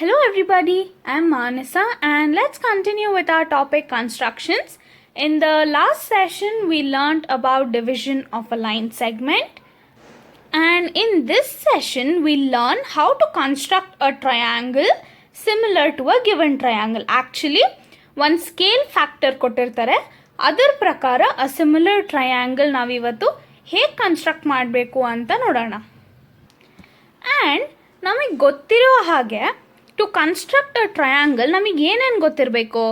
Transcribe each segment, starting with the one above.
Hello everybody, I'm Manasa and let's continue with our topic constructions. In the last session we learned about division of a line segment, and in this session we learn how to construct a triangle similar to a given triangle. Actually one scale factor ಕೊಟ್ಟಿರ್ತಾರೆ, ಅದರ ಪ್ರಕಾರ a similar triangle ನಾವಿವತ್ತು ಹೇಗೆ construct ಮಾಡಬೇಕು ಅಂತ ನೋಡೋಣ. And ನಮಗೆ ಗೊತ್ತಿರೋ ಹಾಗೆ ಟು ಕನ್ಸ್ಟ್ರಕ್ಟ್ ಅ ಟ್ರಯಾಂಗಲ್ ನಮಗೆ ಏನೇನು ಗೊತ್ತಿರಬೇಕು?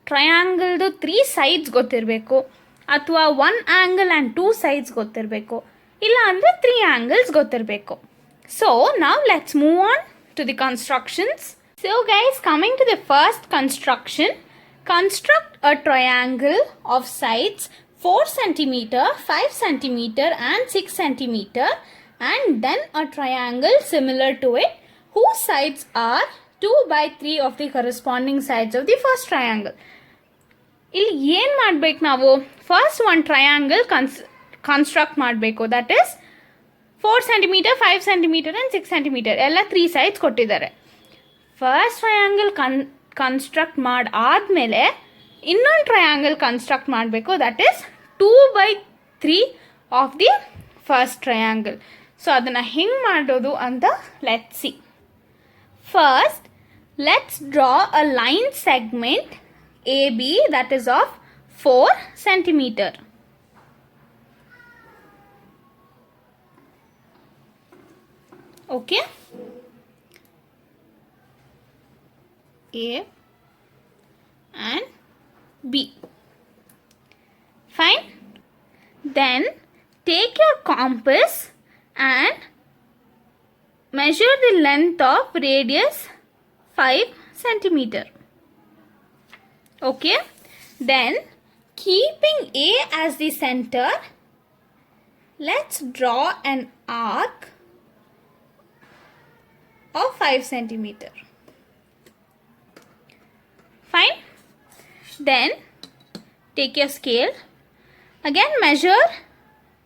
ಟ್ರಯಾಂಗಲ್ದು 3 ಸೈಡ್ಸ್ ಗೊತ್ತಿರಬೇಕು, ಅಥವಾ 1 ಆ್ಯಂಗಲ್ ಆ್ಯಂಡ್ 2 ಸೈಡ್ಸ್ ಗೊತ್ತಿರಬೇಕು, ಇಲ್ಲ ಅಂದರೆ 3 ಆ್ಯಂಗಲ್ಸ್ ಗೊತ್ತಿರಬೇಕು. ಸೊ ನಾವು let's move on to the constructions. So guys, coming to the first construction, construct a triangle of sides 4 cm, 5 cm and 6 cm, and then a triangle similar to it whose sides are 2 by 3 of the corresponding sides of the first triangle. ಇಲ್ಲಿ ಏನು ಮಾಡಬೇಕು ನಾವು? First ಒಂದು triangle construct ಮಾಡಬೇಕು. That is 4 cm, 5 cm and 6 cm ಎಲ್ಲ 3 sides ಕೊಟ್ಟಿದ್ದಾರೆ. First triangle construct ಮಾಡಾದಮೇಲೆ ಇನ್ನೊಂದು ಟ್ರಯಾಂಗಲ್ ಕನ್ಸ್ಟ್ರಕ್ಟ್ ಮಾಡಬೇಕು. That is 2 by 3 of the first triangle. So ಅದನ್ನು ಹೆಂಗೆ ಮಾಡೋದು ಅಂತ let's see. First let's draw a line segment AB that is of 4 cm. Okay, A and B. Fine. Then take your compass and measure the length of radius 5 cm. Okay. Then keeping A as the center, let's draw an arc of 5 cm. Fine. Then take your scale. Again measure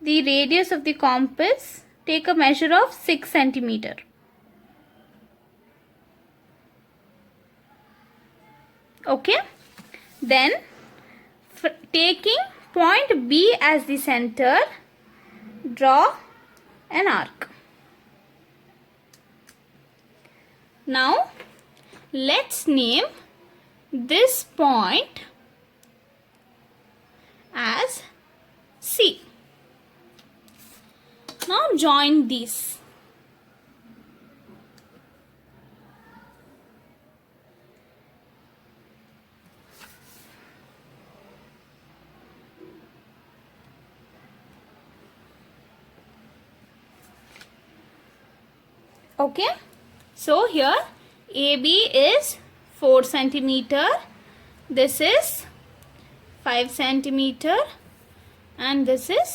the radius of the compass. Take a measure of 6 cm. Okay. Then taking point B as the center, draw an arc. Now let's name this point as C. Now join these. Okay, so here AB is 4 cm, this is 5 cm and this is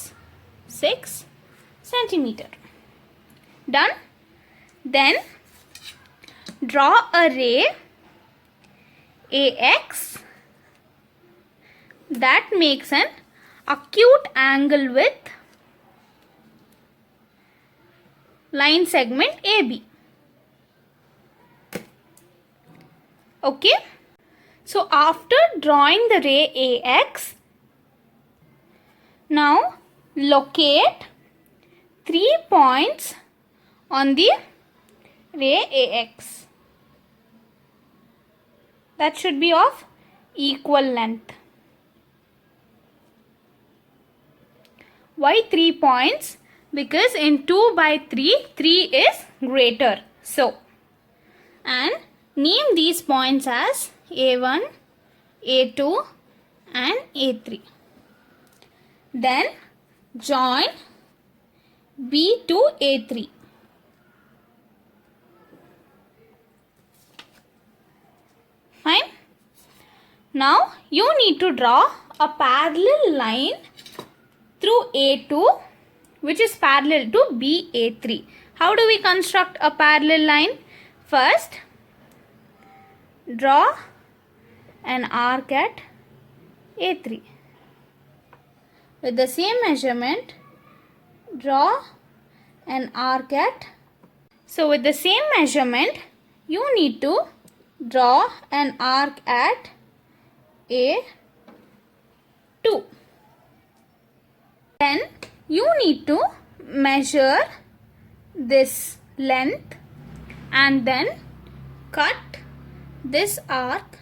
6 cm. Done. Then draw a ray AX that makes an acute angle with line segment AB. Okay. So after drawing the ray AX, now locate 3 points on the ray AX. That should be of equal length. Why 3 points? Because in 2 by 3, 3 is greater. So, and name these points as A1, A2 and A3. Then join B to A3. Fine. Now you need to draw a parallel line through A2 which is parallel to BA3. How do we construct a parallel line? First, draw an arc at A3. With the same measurement, draw an arc at. So with the same measurement, you need to draw an arc at A2. Then you need to measure this length and then cut this arc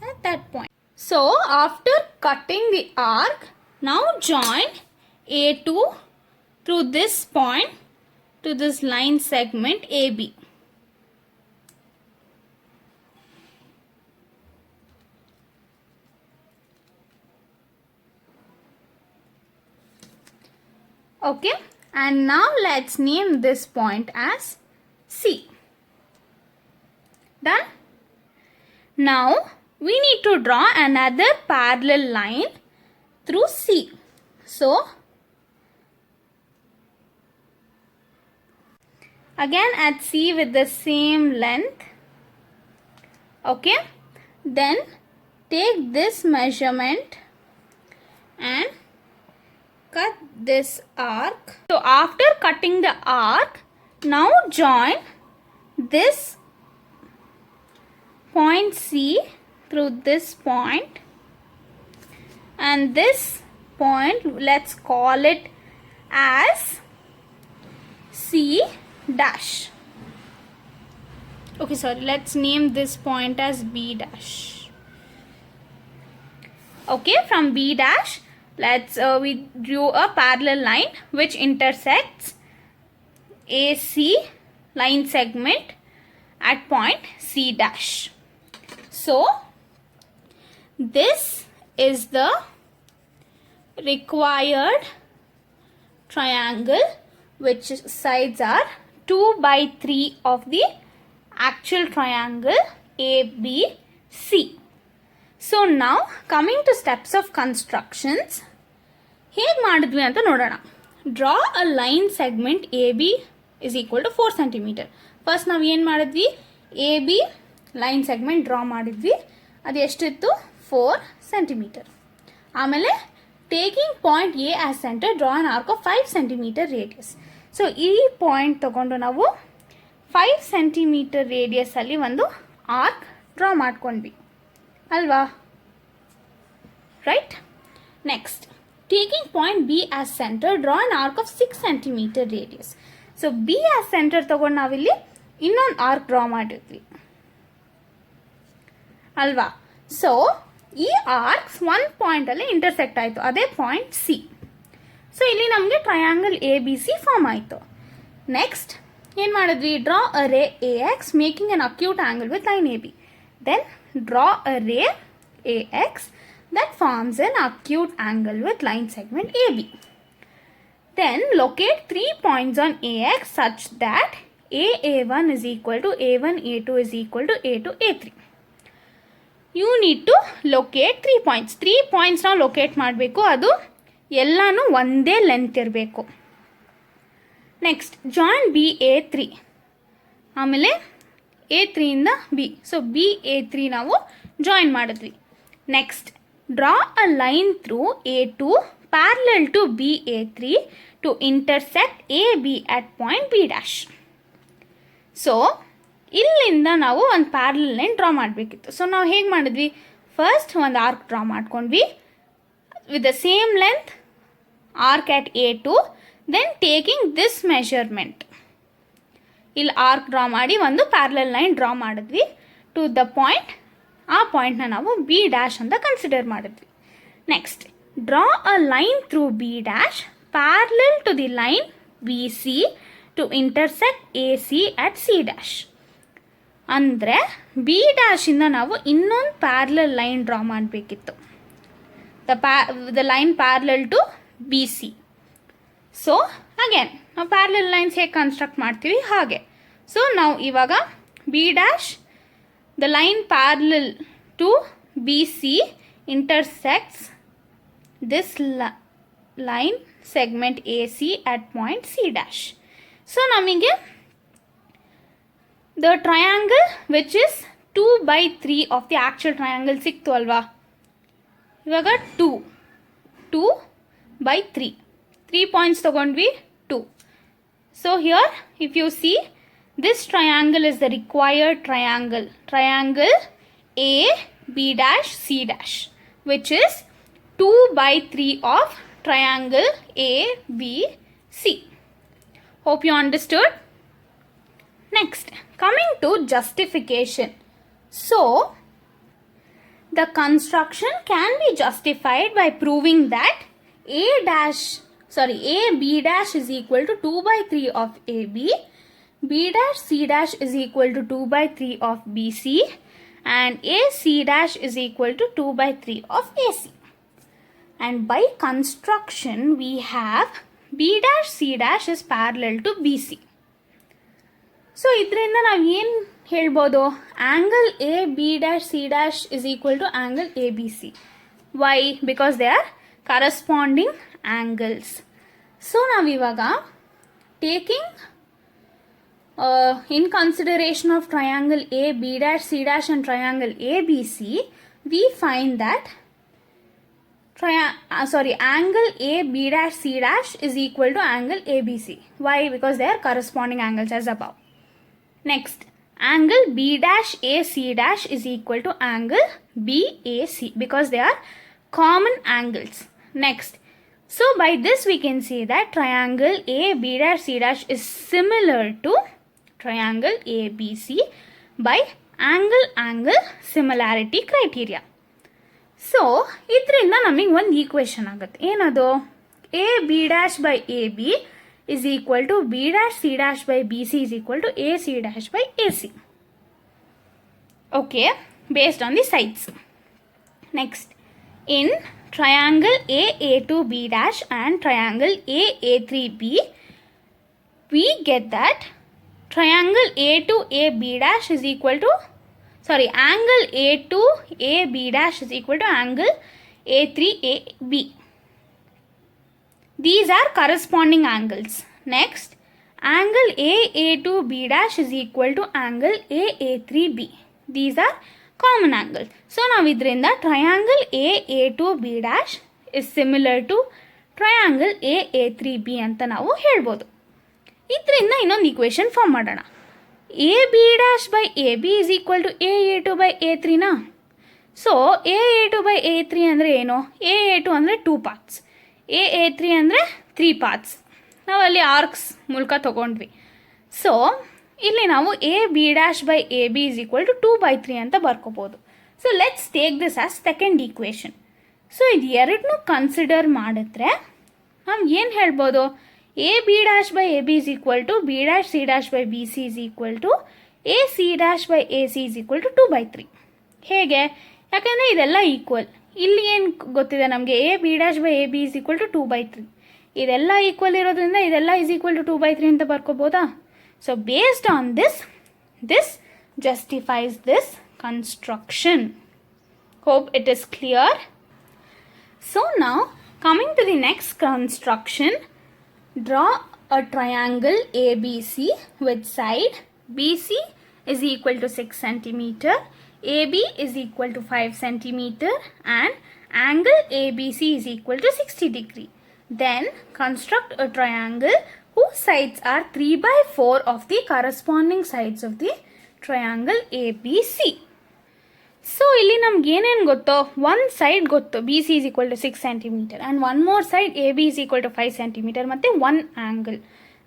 at that point. So after cutting the arc, now join A2 through this point to this line segment AB. Okay, and now let's name this point as C. Done? Now we need to draw another parallel line through C. So again at C with the same length. Okay, then take this measurement and cut this arc. So after cutting the arc, now join this point C through this point, and this point, let's call it as C dash. Okay, sorry, let's name this point as B dash. Okay, from B dash, we drew a parallel line which intersects AC line segment at point C dash. So this is the required triangle which sides are 2 by 3 of the actual triangle ABC. So now coming to steps of constructions, ಹೇಗೆ ಮಾಡಿದ್ವಿ ಅಂತ ನೋಡೋಣ. Draw a line segment AB is equal to 4 cm. First ನಾವು ಏನು ಮಾಡಿದ್ವಿ, AB line segment draw ಮಾಡಿದ್ವಿ. ಅದು ಎಷ್ಟಿತ್ತು, 4 cm. ಆಮೇಲೆ taking point A as center, draw an arc of 5 cm radius. So ಈ ಪಾಯಿಂಟ್ ತಗೊಂಡು ನಾವು 5 cm ರೇಡಿಯಸ್ ಅಲ್ಲಿ ಒಂದು ಆರ್ಕ್ ಡ್ರಾ ಮಾಡ್ಕೊಂಡ್ವಿ ಅಲ್ವಾ, right. Next taking point B as center, draw an arc of 6 cm radius. So B as center ತಗೊಂಡು ನಾವಿಲ್ಲಿ ಇನ್ನೊಂದು ಆರ್ಕ್ ಡ್ರಾ ಮಾಡಿದ್ವಿ ಅಲ್ವಾ. ಸೊ ಈ ಆರ್ಕ್ಸ್ ಒಂದು ಪಾಯಿಂಟಲ್ಲಿ ಇಂಟರ್ಸೆಕ್ಟ್ ಆಯಿತು, ಅದೇ ಪಾಯಿಂಟ್ ಸಿ. ಸೊ ಇಲ್ಲಿ ನಮಗೆ triangle A B C form ಆಯಿತು. ನೆಕ್ಸ್ಟ್ ಏನು ಮಾಡಿದ್ವಿ, draw a ray A X making an acute angle with line A B. Then draw a ray A X that forms an acute angle with line segment AB. Then locate 3 points on AX such that AA1 is equal to A1, A2 is equal to A2, A3. You need to locate 3 points. 3 points ನಾವು locate ಮಾಡಬೇಕು, ಅದು ಎಲ್ಲಾನು ಒಂದೇ length ಇರಬೇಕು. Next join B A three, ಆಮೇಲೆ A3 ಇಂದ B. So B A3 ನಾವು join ಮಾಡಿದ್ವಿ. Next draw a line through A2 parallel to BA3 to intersect AB at point B dash. So ಇಲ್ಲಿಂದ ನಾವು ಒಂದು ಪ್ಯಾರಲಲ್ ಲೈನ್ ಡ್ರಾ ಮಾಡಬೇಕಿತ್ತು. So ನಾವು ಹೇಗೆ ಮಾಡಿದ್ವಿ, ಫಸ್ಟ್ ಒಂದು ಆರ್ಕ್ ಡ್ರಾ ಮಾಡ್ಕೊಂಡ್ವಿ with the same length arc at A2. Then taking this measurement, ಇಲ್ಲಿ ಆರ್ಕ್ ಡ್ರಾ ಮಾಡಿ ಒಂದು ಪ್ಯಾರಲಲ್ ಲೈನ್ ಡ್ರಾ ಮಾಡಿದ್ವಿ ಟು ದ ಪಾಯಿಂಟ್. ಆ ಪಾಯಿಂಟ್ನ ನಾವು ಬಿ ಡ್ಯಾಶ್ ಅಂತ ಕನ್ಸಿಡರ್ ಮಾಡಿದ್ವಿ. Next draw a line through B dash parallel to the line B C to intersect A C at C dash. ಅಂದರೆ B ಡ್ಯಾಶಿಂದ ನಾವು ಇನ್ನೊಂದು ಪ್ಯಾರಲಲ್ ಲೈನ್ ಡ್ರಾ ಮಾಡಬೇಕಿತ್ತು, the line parallel to B C. So again ನಾವು parallel lines ಹೇಗೆ construct ಮಾಡ್ತೀವಿ ಹಾಗೆ. So ನಾವು ಇವಾಗ B dash, the line parallel to BC intersects this line segment AC at point C dash. So ನಮಗೆ the triangle which is 2 by 3 of the actual triangle ಸಿಕ್ತು ಅಲ್ವಾ. ಇವಾಗ 2 by 3 ಪಾಯಿಂಟ್ಸ್ ತಗೊಂಡ್ವಿ 2. So here if U C This triangle is the required triangle. Triangle A, B dash, C dash, which is 2 by 3 of triangle A, B, C. Hope you understood. Next, coming to justification. So, the construction can be justified by proving that A B dash is equal to 2 by 3 of AB, B dash C dash is equal to 2 by 3 of BC, and AC dash is equal to 2 by 3 of AC. And by construction, we have B dash C dash is parallel to BC. So, ಇದರಿಂದ ನಾವು ಏನು ಹೇಳ್ಬೋದು? Angle A B dash C dash is equal to angle ABC. Why? Because they are corresponding angles. So, ನಾವು ಇವಾಗ taking in consideration of triangle A B dash C dash and triangle ABC, we find that angle A B dash C dash is equal to angle ABC. Why? Because they are corresponding angles as above. Next, angle B dash AC dash is equal to angle BAC because they are common angles. Next, so by this we can say that triangle A B dash C dash is similar to triangle ABC by angle similarity criteria. So, ಇದರಿಂದ ನಮಗೆ ಒಂದು equation ಆಗುತ್ತೆ. ಏನದು? A B dash by AB is equal to B dash C dash by BC is equal to AC dash by AC. Okay, based on the sides. Next, in triangle A2B dash and triangle A3B, we get that triangle A2AB dash is equal to, angle A2AB dash is equal to angle A3AB. These are corresponding angles. Next, angle AA2B dash is equal to angle AA3B. These are common angles. So, now idrinda triangle AA2B dash is similar to triangle AA3B anta ನಾವು ಹೇಳ್ಬೋದು. ಇದರಿಂದ ಇನ್ನೊಂದು equation form ಮಾಡೋಣ. AB dash by AB is equal to AA2 by A3 ನಾ? So, AA2 by A3 ಅಂದರೆ ಏನು? AA2 ಅಂದರೆ 2 parts, AA3 ಅಂದರೆ 3 ಪಾರ್ಟ್ಸ್. ನಾವು ಅಲ್ಲಿ ಆರ್ಕ್ಸ್ ಮೂಲಕ ತಗೊಂಡ್ವಿ. ಸೊ, ಇಲ್ಲಿ ನಾವು AB dash by AB is equal to 2 by 3 ಅಂತ ಬರ್ಕೋಬೋದು. So, let's take this as second equation. So, ಇದು ಎರಡನ್ನೂ ಕನ್ಸಿಡರ್ ಮಾಡಿದ್ರೆ ನಾವು ಏನು ಹೇಳ್ಬೋದು? AB dash by AB is equal to B dash C dash by BC is equal to AC dash by AC is equal to 2 by 3. ಹೇಗೆ? ಯಾಕಂದರೆ ಇದೆಲ್ಲ equal. ಇಲ್ಲಿ ಏನು ಗೊತ್ತಿದೆ ನಮಗೆ? AB dash by AB is equal to 2 by 3. ಇದೆಲ್ಲ equal ಇರೋದ್ರಿಂದ ಇದೆಲ್ಲ is equal to 2 by 3 ಅಂತ ಬರ್ಕೋಬೋದಾ? So, based on this justifies this construction. Hope it is clear. So, now coming to the next construction, draw a triangle ABC with side BC is equal to 6 cm, AB is equal to 5 cm and angle ABC is equal to 60 degree. Then construct a triangle whose sides are 3 by 4 of the corresponding sides of the triangle ABC. So, ಇಲ್ಲಿ ನಮ್ಗೆ ಏನೇನು ಗೊತ್ತೋ? ಒಂದು side ಗೊತ್ತು, BC is equal to 6 cm and one more side AB is equal to 5 cm ಮತ್ತು one angle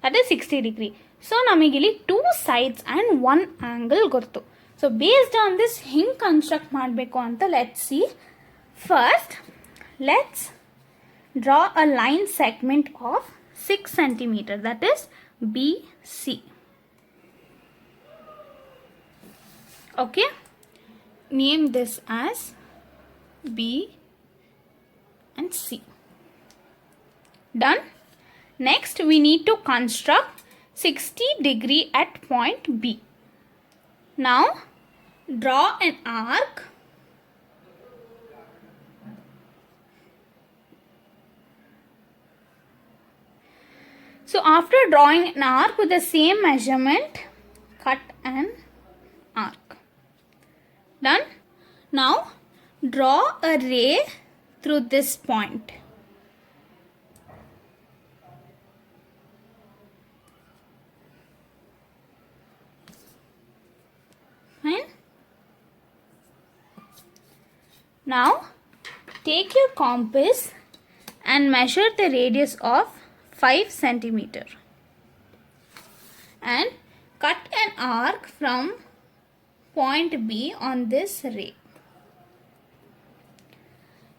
that is 60 degree. So, ನಮಗಿಲ್ಲಿ 2 sides and 1 angle ಗೊತ್ತು. So, based on this ಹಿಂಗೆ ಕನ್ಸ್ಟ್ರಕ್ಟ್ ಮಾಡಬೇಕು ಅಂತ let's see. First, let's draw a line segment of 6 cm that is BC. Okay. Name this as B and C. Done. Next, we need to construct 60 degree at point B. Now, draw an arc. So, after drawing an arc with the same measurement, cut an arc. Done. Now, draw a ray through this point. Now take your compass and measure the radius of 5 centimeter and cut an arc from point B on this ray.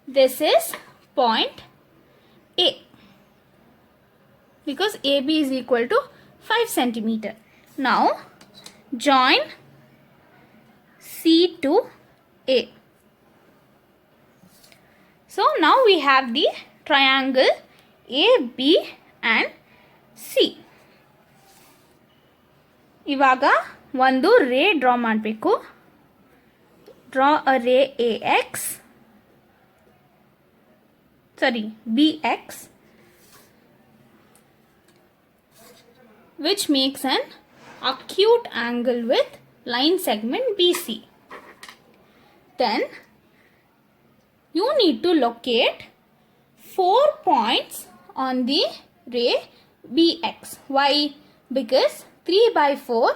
This is point A because AB is equal to 5 centimeter. Now join C to A. So now we have the triangle AB and C. ಇವಾಗ ಒಂದು ರೇ draw ಮಾಡಬೇಕು. Draw a ರೇ BX which makes an acute angle with line segment BC. Then you need to locate 4 points on the ray BX. Why? Because 3 by 4,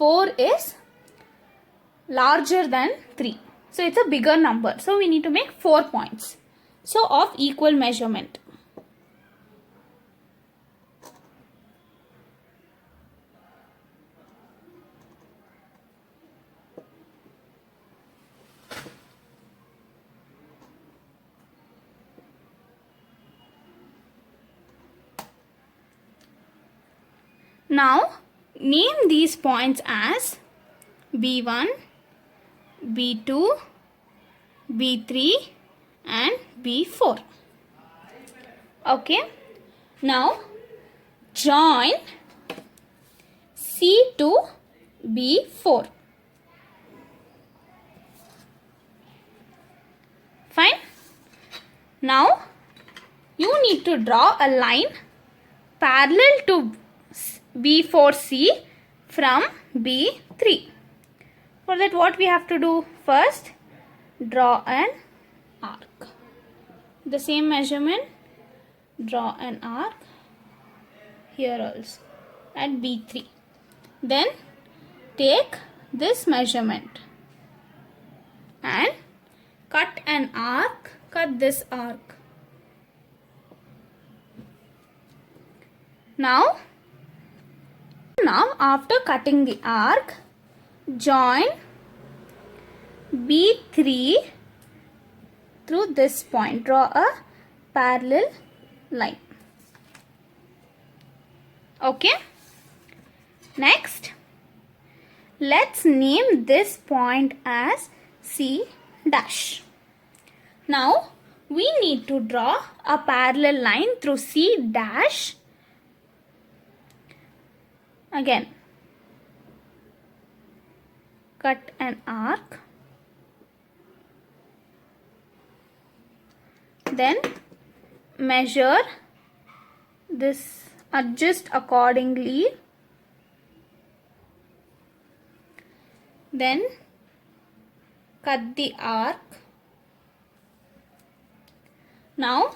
4 is larger than 3. So it's a bigger number. So we need to make 4 points. So of equal measurement. Now name these points as B1, B2, B3 and B4. Okay. Now join C to B4. Fine. Now you need to draw a line parallel to B4C from B3. For that what we have to do? First draw an arc. The same measurement, draw an arc here also at B3. Then take this measurement and cut an arc, cut this arc. Now after cutting the arc, join B3 through this point. Draw a parallel line. Okay. Next, let's name this point as C dash. Now we need to draw a parallel line through C dash. Again, cut an arc, then measure this, adjust accordingly, then cut the arc. Now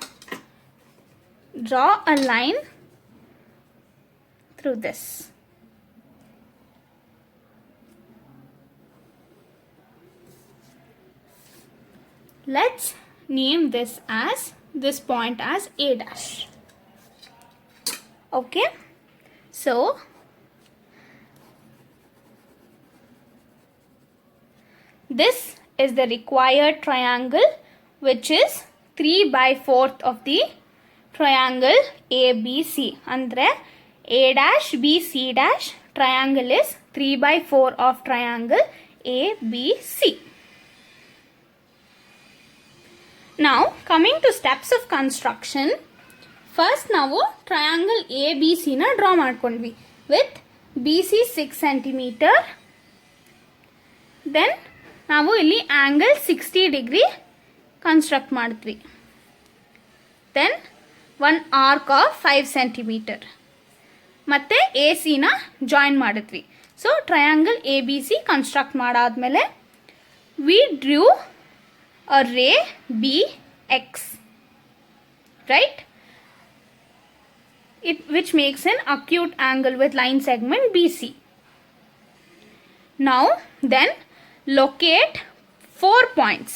draw a line through this. Let's name this point as A dash. Okay. So this is the required triangle, which is 3 by 4th of the triangle ABC. Andre A dash B C dash triangle is 3 by 4 of triangle ABC. Now coming to steps of construction. First ನಾವು triangle ABC ನ draw ಮಾಡ್ಕೊಂಡ್ವಿ with BC 6 cm. Then ನಾವು ಇಲ್ಲಿ angle 60 degree construct ಮಾಡಿದ್ವಿ. Then one arc of 5 cm ಮತ್ತೆ AC ನ join ಮಾಡಿದ್ವಿ. So triangle ABC construct ಮಾಡಾದ್ಮೇಲೆ we drew a ray BX, right? Which makes an acute angle with line segment BC. Now then locate 4 points.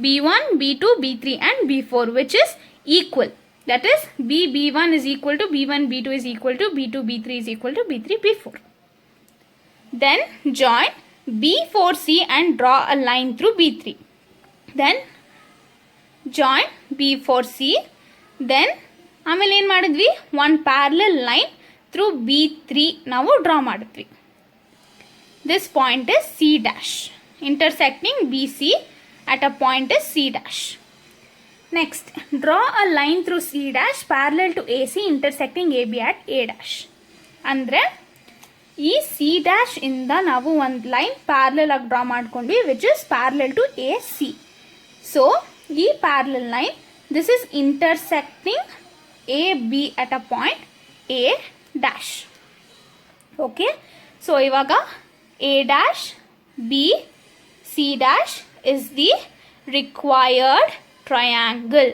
B1, B2, B3 and B4 which is equal. That is B1 is equal to B1, B2 is equal to B2, B3 is equal to B3, B4. Then join B4C and draw a line through B3. Then join B4C. Then ಆಮೇಲೆ ಏನು ಮಾಡಿದ್ವಿ, one parallel line through B3 ನಾವು draw ಮಾಡಿದ್ವಿ. This point is C dash. Intersecting BC at a point is C dash. Next, draw a line through C dash parallel to AC intersecting AB at A dash. ಅಂದರೆ ಈ C dash ಇಂದ ನಾವು ಒಂದು line parallel ಆಗಿ draw ಮಾಡ್ಕೊಂಡ್ವಿ which is parallel to AC. So, ಈ parallel line, this is intersecting AB at a point A dash. Okay. So, ಇವಾಗ A dash, B, C dash is the required triangle.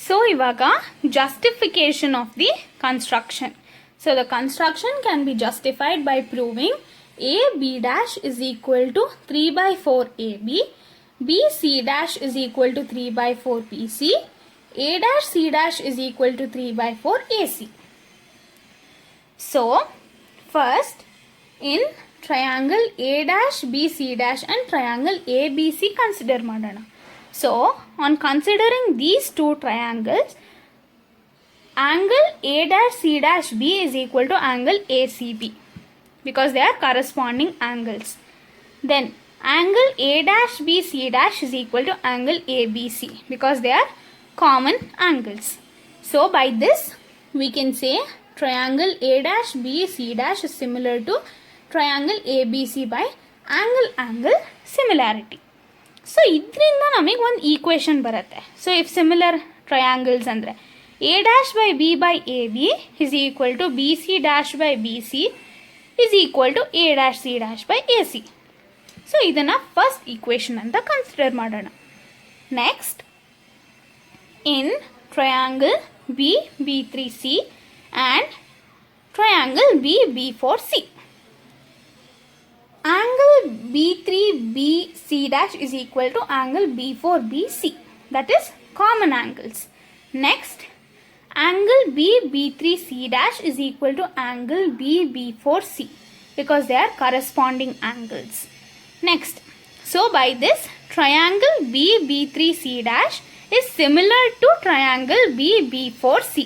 So, ivaga justification of the construction. So, the construction can be justified by proving AB dash is equal to 3 by 4 AB, BC dash is equal to 3 by 4 BC, A dash C dash is equal to 3 by 4 AC. So, first in triangle A dash BC dash and triangle ABC consider madana. So, on considering these two triangles, angle A dash C dash B is equal to angle ACB because they are corresponding angles. Then angle A dash B C dash is equal to angle ABC because they are common angles. So, by this we can say triangle A dash B C dash is similar to triangle ABC by angle similarity. So, ಇದರಿಂದ ನಮಗೆ ಒಂದು equation ಬರುತ್ತೆ. So if similar triangles ಅಂದರೆ A dash by B by AB is equal to BC dash by BC is equal to A dash C dash by AC. So ಇದನ್ನು first equation ಅಂತ consider ಮಾಡೋಣ. Next in triangle B B3C and triangle B B4C. Angle B3BC dash is equal to angle B4BC. That is common angles. Next, angle B3C dash is equal to angle B4C because they are corresponding angles. Next, so by this triangle B3C dash is similar to triangle B4C.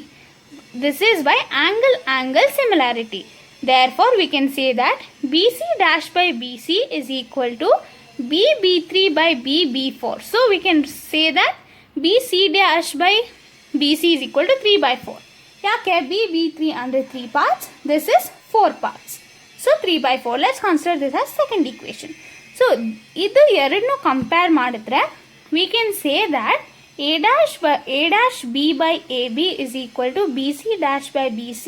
This is by angle similarity. Therefore, we can say that BC dash by BC is equal to BB3 by BB4. So, we can say that BC dash by BC is equal to 3 by 4. Yake BB3 under 3 parts. This is 4 parts. So, 3 by 4. Let's consider this as second equation. So, idu ಎರಡನ್ನು compare ಮಾಡಿದ್ರೆ we can say that A dash B by AB is equal to BC dash by BC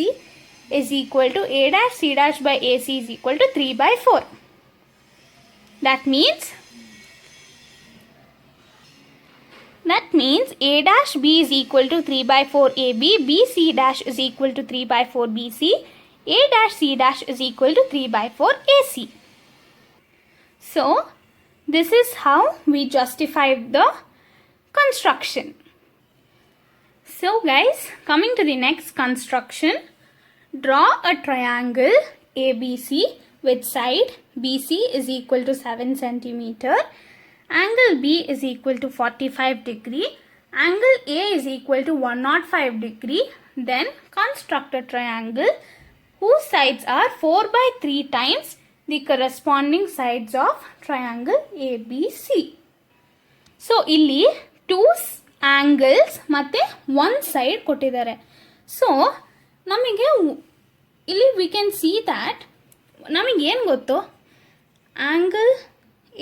is equal to A dash C dash by AC is equal to 3 by 4. That means A dash B is equal to 3 by 4 AB, BC dash is equal to 3 by 4 BC, A dash C dash is equal to 3 by 4 AC. So, this is how we justified the construction. So guys, coming to the next construction, draw a triangle ABC with side BC is equal to 7 centimeter, angle B is equal to 45 degree, angle A is equal to 105 degree. Then construct a triangle whose sides are 4 by 3 times the corresponding sides of triangle ABC. So, ಇಲ್ಲಿ 2 angles ಮತ್ತು 1 side ಕೊಟ್ಟಿದ್ದಾರೆ. So ನಮಗೆ ಇಲ್ಲಿ we can see that ನಮಗೆ ಏನು ಗೊತ್ತು, angle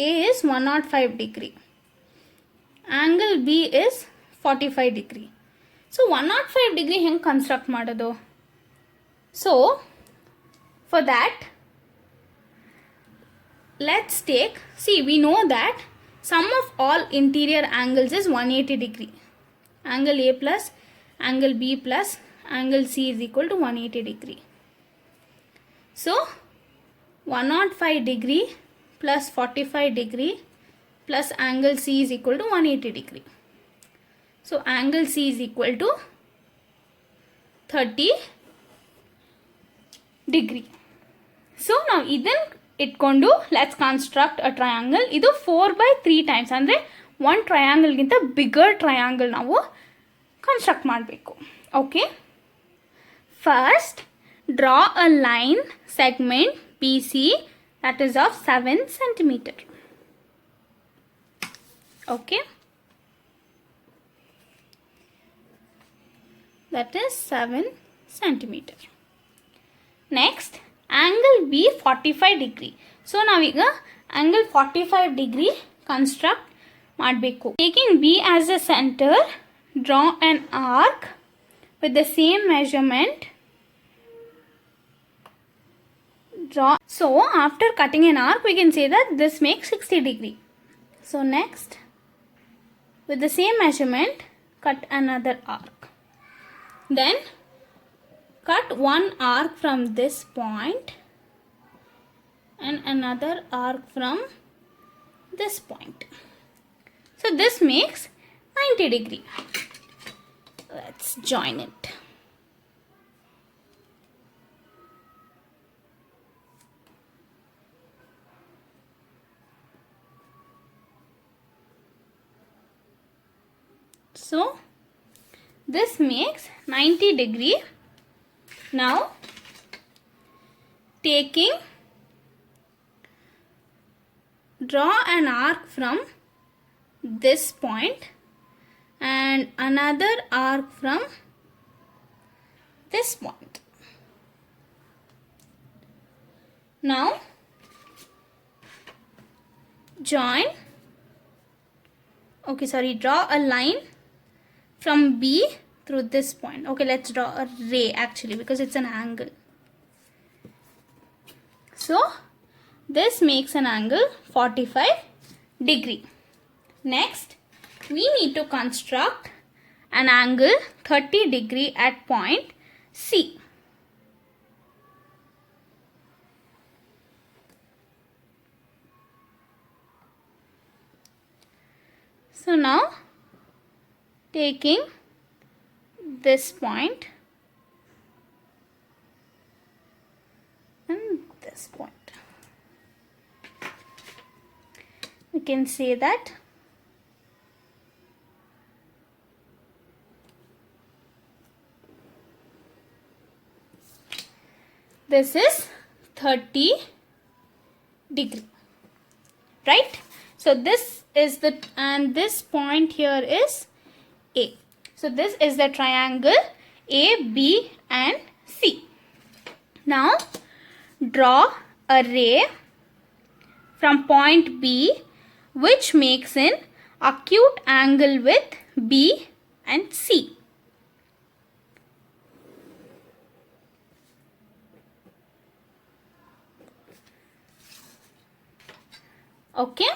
A is 105 degree, angle B is 45 degree. So 105 degree ಹೆಂಗೆ construct ಮಾಡೋದು? So for that let's take, see we know that sum of all interior angles is 180 degree. Angle A plus angle B plus angle C is equal to 180 degree. So 105 degree plus 45 degree plus angle C is equal to 180 degree. So angle C is equal to 30 degree. So now ಇದನ್ನು ಇಟ್ಕೊಂಡು let's construct a triangle. ಇದು 4/3 times ಅಂದರೆ one triangle ಗಿಂತ bigger triangle ನಾವು construct ಮಾಡಬೇಕು. Okay. First, draw a line segment BC that is of 7 centimeter. Okay. That is 7 centimeter. Next, angle B 45 degree. So ನಾವೀಗ angle 45 degree construct ಮಾಡಬೇಕು. Taking B as a center, draw an arc with the same measurement. So after cutting an arc, we can say that this makes 60 degree. So next, with the same measurement, cut another arc. Then cut one arc from this point and another arc from this point. So this makes 90 degree. Let's join it. So this makes 90 degree. Now draw an arc from this point and another arc from this point. Now draw a line from B through this point. Okay, let's draw a ray actually because it's an angle. So this makes an angle 45 degree. Next, we need to construct an angle 30 degree at point C. So now taking this point and this point, we can say that this is 30 degree, right? So this is and this point here is A. So this is the triangle A, B and C. Now draw a ray from point B which makes an acute angle with B and C. Okay.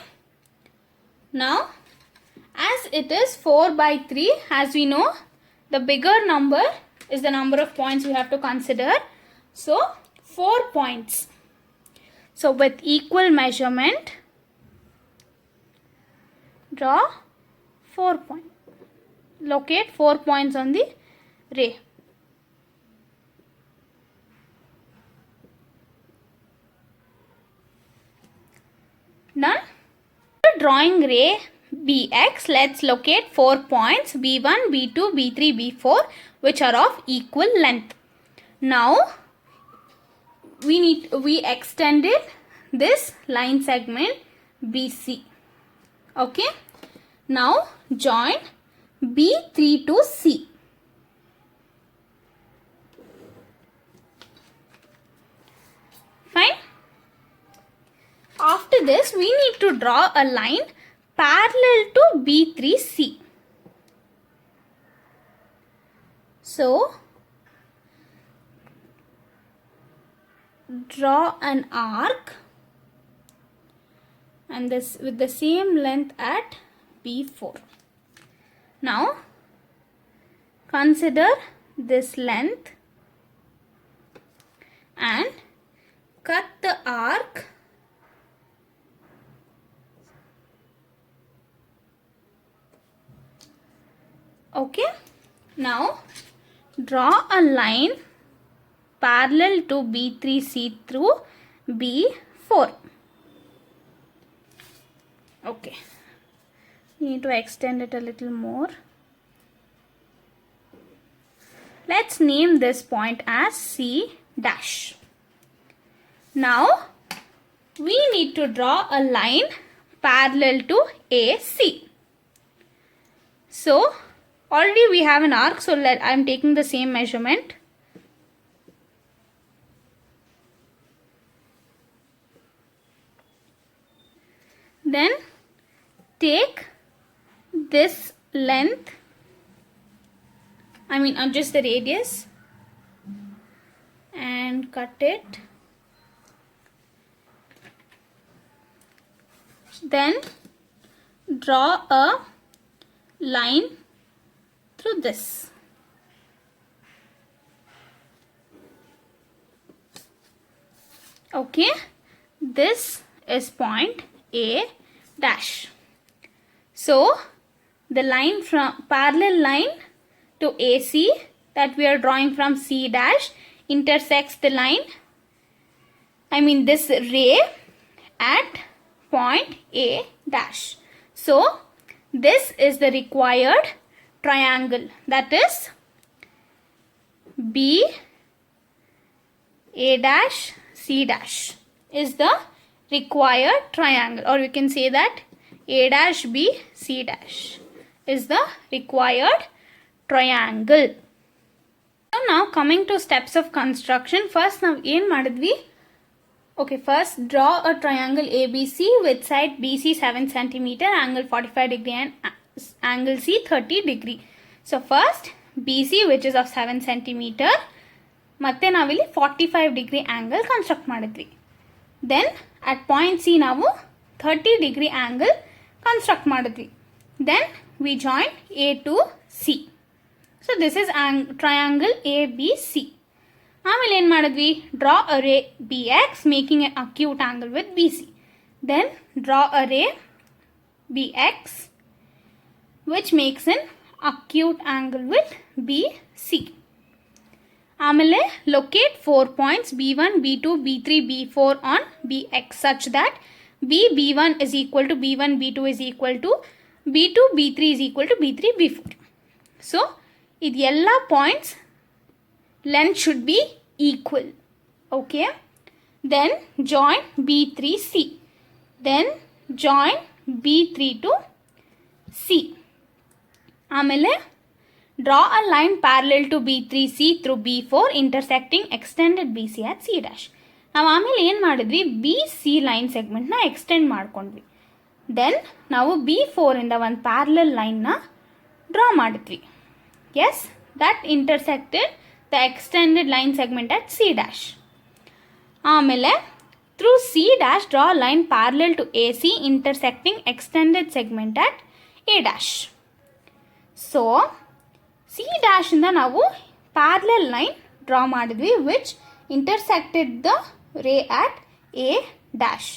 Now as it is 4/3, as we know, the bigger number is the number of points we have to consider. So 4 points. So with equal measurement, draw 4 points. Locate 4 points on the ray. Done. Drawing ray BX, let's locate 4 points B1, B2, B3, B4 which are of equal length. Now we extended this line segment BC. Okay. Now join B3 to C. Fine. After this, we need to draw a line parallel to B3C. So draw an arc and this with the same length at B4. Now consider this length and cut the arc Okay, now draw a line parallel to B3C through B4. Okay, we need to extend it a little more. Let's name this point as C dash. Now we need to draw a line parallel to AC. So already we have an arc, so I am taking the same measurement. Then take this length, just the radius, and cut it. Then draw a line through this. Okay, this is point A dash. So the line from parallel line to AC that we are drawing from C dash intersects the line, this ray at point A dash. So this is the required triangle, that is B A dash C dash is the required triangle, or you can say that A dash B C dash is the required triangle. So now coming to steps of construction, first now ಏನು ಮಾಡಿದ್ವಿ? Okay, first draw a triangle ABC with side BC 7 cm, angle 45 degree and angle C 30 degree. So first BC which is of 7 cm, ಮತ್ತೆ ನಾವಿಲ್ಲಿ 45 degree angle construct ಮಾಡಿದ್ವಿ. Then at point C ನಾವು 30 degree angle construct ಮಾಡಿದ್ವಿ. Then we join A to C. So this is triangle ABC. ಆಮೇಲೆ ಏನು ಮಾಡಿದ್ವಿ? Draw a ray BX making an acute angle with BC. Then draw a ray BX which makes an acute angle with BC. ಆಮೇಲೆ locate 4 points B1, B2, B3, B4 on BX such that B1 is equal to B1, B2 is equal to B2, B3 is equal to B3, B4. So, ಇದು ಎಲ್ಲ points length should be equal. Okay. Then join B3C. Then join B3 to C. ಆಮೇಲೆ draw a line parallel to B3C through B4 intersecting extended BC at C dash. ನಾವು ಆಮೇಲೆ ಏನು ಮಾಡಿದ್ವಿ? BC line ಸೆಗ್ಮೆಂಟ್ನ extend ಮಾಡ್ಕೊಂಡ್ವಿ. Then ನಾವು B4 ಇಂದ ಒಂದು parallel ಲೈನ್ನ ಡ್ರಾ ಮಾಡಿದ್ವಿ. Yes, that intersected the extended line segment at C dash. ಆಮೇಲೆ through C dash draw a line parallel to AC intersecting extended segment at A dash. So C dash ಇಂದ ನಾವು parallel line draw ಮಾಡಿದ್ವಿ which intersected the ray at A dash.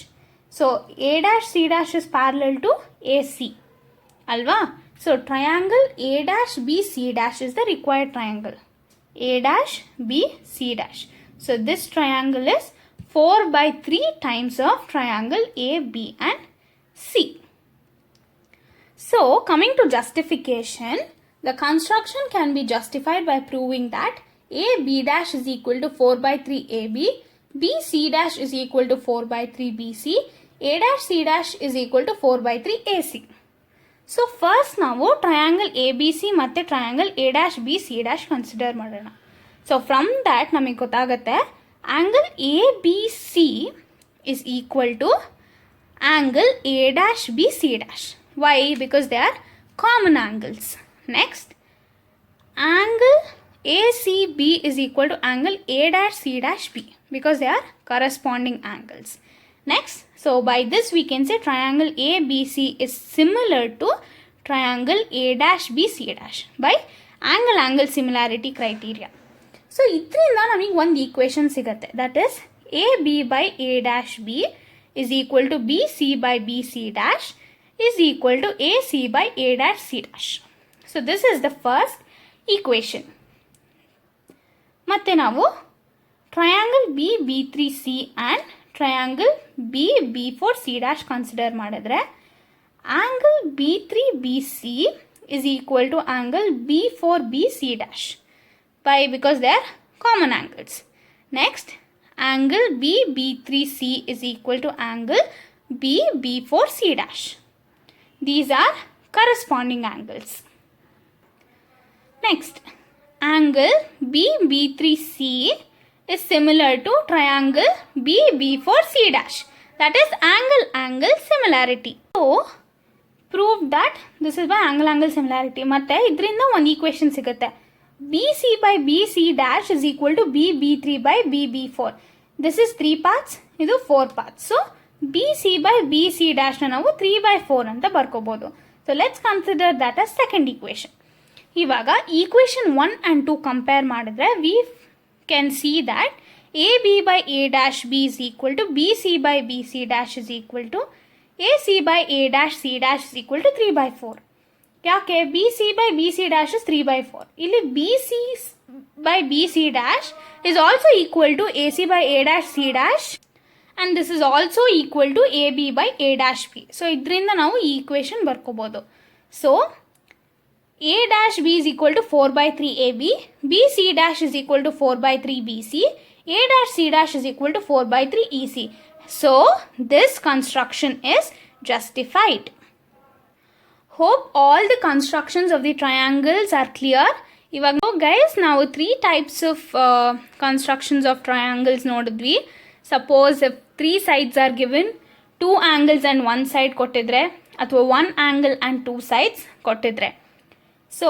So A dash C dash is parallel to AC. Alva? So triangle A dash B C dash is the required triangle. A dash B C dash. So this triangle is 4/3 times of triangle A, B and C. So coming to justification, the construction can be justified by proving that A B dash is equal to 4/3 AB, B C dash is equal to 4/3 BC, A dash C dash is equal to 4/3 AC. So first ನಾವು triangle ABC ಮತ್ತು triangle A dash B C dash consider ಮಾಡೋಣ. So from that ನಮಗೆ ಗೊತ್ತಾಗುತ್ತೆ angle ABC is equal to angle A dash B C dash. Why? Because they are common angles. Next, angle ACB is equal to angle A dash C dash B because they are corresponding angles. Next, so by this we can say triangle ABC is similar to triangle A dash B C dash by angle similarity criteria. So ಇದರಿಂದ ನಮಗೆ ಒಂದು equation ಸಿಗುತ್ತೆ, that is AB by A dash B is equal to BC by BC dash is equal to AC by A dash C dash. So this is the first equation. ಮತ್ತು ನಾವು triangle B B 3C and triangle B B 4C' consider ಮಾಡಿದ್ರೆ angle B3BC is equal to angle B4BC'. Why? Because they are common angles. Next, angle BB3C is equal to angle BB4C'. These are corresponding angles. Next, angle BB3C is similar to triangle BB4C'. That is angle similarity. So, prove that this is by angle similarity. ಮತ್ತೆ ಇದರಿಂದ ಒಂದು equation ಸಿಗುತ್ತೆ. BC by BC dash is equal to BB3 by BB4. This is 3 parts, ಇದು 4 parts. So BC by BC dash ನಾವು 3/4 ಅಂತ ಬರ್ಕೋಬಹುದು. So let's consider that as second equation. ಇವಾಗ equation 1 and 2 compare ಮಾಡಿದ್ರೆ we can see that AB by A dash B is equal to BC by BC dash is equal to AC by A dash C dash is equal to 3/4. ಯಾಕೆ BC by BC dash is 3/4. ಇಲ್ಲಿ BC by BC dash is also equal to AC by A dash C dash and this is also equal to AB by A dash B. So ಇದರಿಂದ ನಾವು ಈ equation ಬರ್ಕೋಬಹುದು. So A dash B is equal to 4/3 AB, BC dash is equal to 4/3 BC, A dash C dash is equal to 4/3 EC. So this construction is justified. Hope all the constructions of the triangles are clear. ಇವಾಗ guys ನಾವು 3 types of constructions of triangles ನೋಡಿದ್ವಿ. Suppose if 3 sides are given, 2 angles and 1 side ಕೊಟ್ಟಿದ್ರೆ ಅಥವಾ 1 angle and 2 sides ಕೊಟ್ಟಿದ್ರೆ. So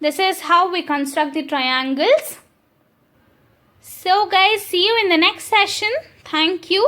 this is how we construct the triangles. So guys, see you in the next session. Thank you.